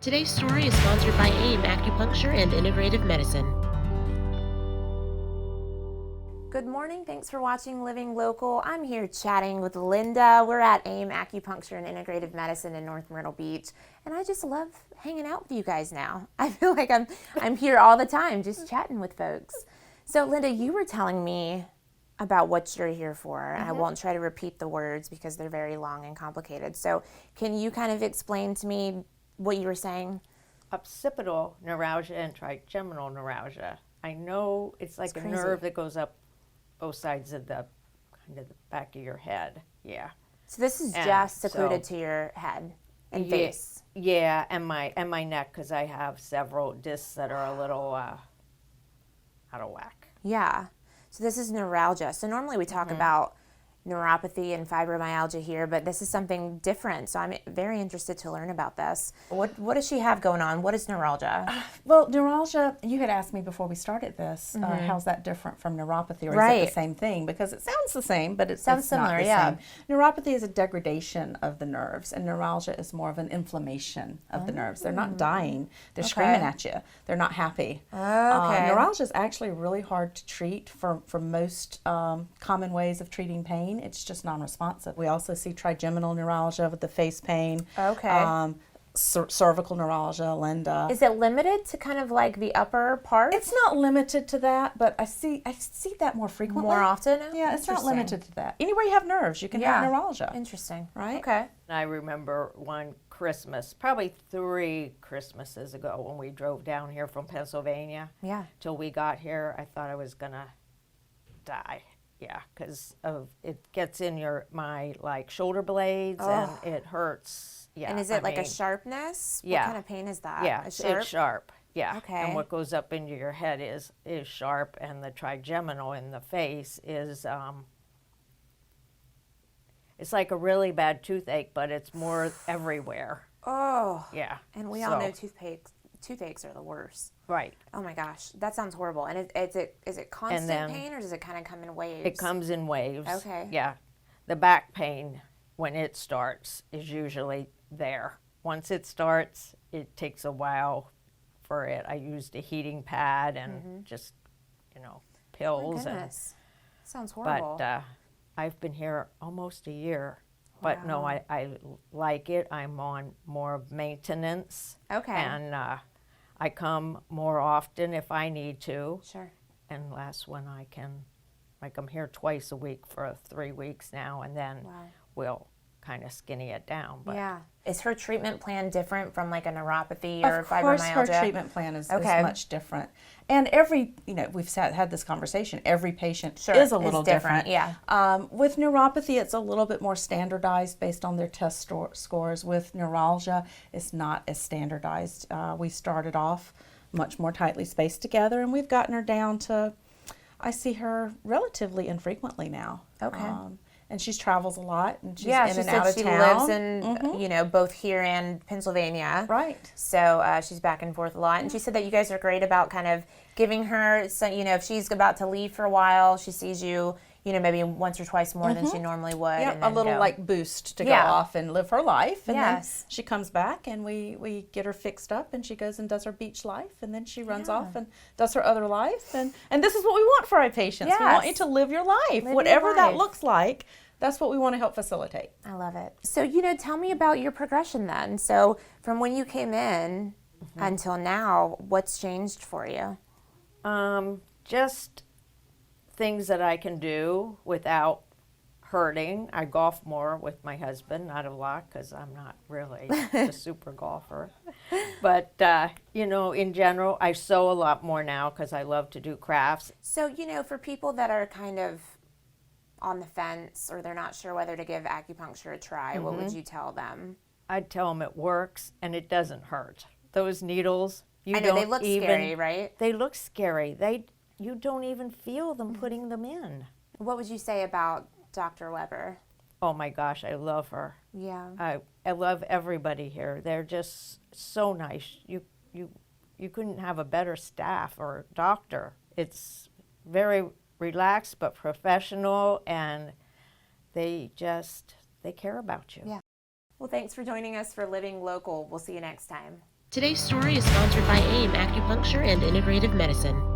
Today's story is sponsored by AIM Acupuncture and Integrative Medicine. Good morning. Thanks for watching Living Local. I'm here chatting with Linda. We're at AIM Acupuncture and Integrative Medicine in North Myrtle Beach, and I just love hanging out with you guys now. I feel like I'm here all the time just chatting with folks. So Linda, you were telling me about what you're here for, and I won't try to repeat the words because they're very long and complicated. So can you kind of explain to me what you were saying? Occipital neuralgia and trigeminal neuralgia. I know it's like a nerve that goes up both sides of the kind of the back of your head. Yeah. So this is just secluded to your head and face. Yeah, and my neck, because I have several discs that are a little out of whack. Yeah. So this is neuralgia. So normally we talk about neuropathy and fibromyalgia here, but this is something different. So I'm very interested to learn about this. What does she have going on? What is neuralgia? Well, neuralgia, you had asked me before we started this, how's that different from neuropathy, or is it the same thing? Because it sounds the same, but it's similar, not the same. Neuropathy is a degradation of the nerves, and neuralgia is more of an inflammation of the nerves. They're not dying. They're screaming at you. They're not happy. Neuralgia is actually really hard to treat for most common ways of treating pain. It's just non-responsive. We also see trigeminal neuralgia with the face pain. Cervical neuralgia, Linda. Is it limited to kind of like the upper part? It's not limited to that, but I see that more frequently. More often? Yeah, it's not limited to that. Anywhere you have nerves, you can have neuralgia. Interesting. Right? Okay. I remember one Christmas, probably 3 Christmases ago, when we drove down here from Pennsylvania. Yeah. Till we got here, I thought I was gonna die. Yeah, because it gets in my like shoulder blades and it hurts. Yeah. And is it like a sharpness? Yeah. What kind of pain is that? Yeah, it's sharp. Yeah. Okay. And what goes up into your head is sharp, and the trigeminal in the face is it's like a really bad toothache, but it's more everywhere. Oh. Yeah. And we all know toothaches are the worst. Right. Oh my gosh, that sounds horrible. And is it constant pain, or does it kind of come in waves? It comes in waves. Okay. Yeah. The back pain, when it starts, is usually there. Once it starts, it takes a while for it. I used a heating pad and just, pills. Oh my goodness. Sounds horrible. But I've been here almost a year. But no, I like it. I'm on more maintenance. Okay. And I come more often if I need to. Sure. And last when I can, like I'm here twice a week for 3 weeks now, and then we'll kind of skinny it down. But yeah. Is her treatment plan different from like a neuropathy or fibromyalgia? Of course, her treatment plan is much different. And we've had this conversation, every patient is a little different. Yeah. With neuropathy, it's a little bit more standardized based on their test scores. With neuralgia, it's not as standardized. We started off much more tightly spaced together, and we've gotten her down to, I see her relatively infrequently now. Okay. And she travels a lot, and she's in and out of she town. lives in, both here and Pennsylvania. Right. So she's back and forth a lot. And she said that you guys are great about kind of giving her, so, if she's about to leave for a while, she sees you, maybe once or twice more than she normally would. Yeah, and then a little like boost to go off and live her life. And then she comes back, and we get her fixed up, and she goes and does her beach life, and then she runs off and does her other life. And this is what we want for our patients. Yes. We want you to live your life, whatever that looks like. That's what we want to help facilitate. I love it. So, tell me about your progression then. So from when you came in until now, what's changed for you? Just things that I can do without hurting. I golf more with my husband, not a lot, because I'm not really a super golfer. But, in general, I sew a lot more now because I love to do crafts. So, for people that are kind of on the fence, or they're not sure whether to give acupuncture a try, what would you tell them? I'd tell them it works and it doesn't hurt. Those needles, I know they look scary, right? They look scary. You don't even feel them putting them in. What would you say about Dr. Weber? Oh my gosh, I love her. Yeah. I love everybody here. They're just so nice. You couldn't have a better staff or doctor. It's very relaxed but professional, and they care about you. Yeah. Well, thanks for joining us for Living Local. We'll see you next time. Today's story is sponsored by AIM Acupuncture and Integrative Medicine.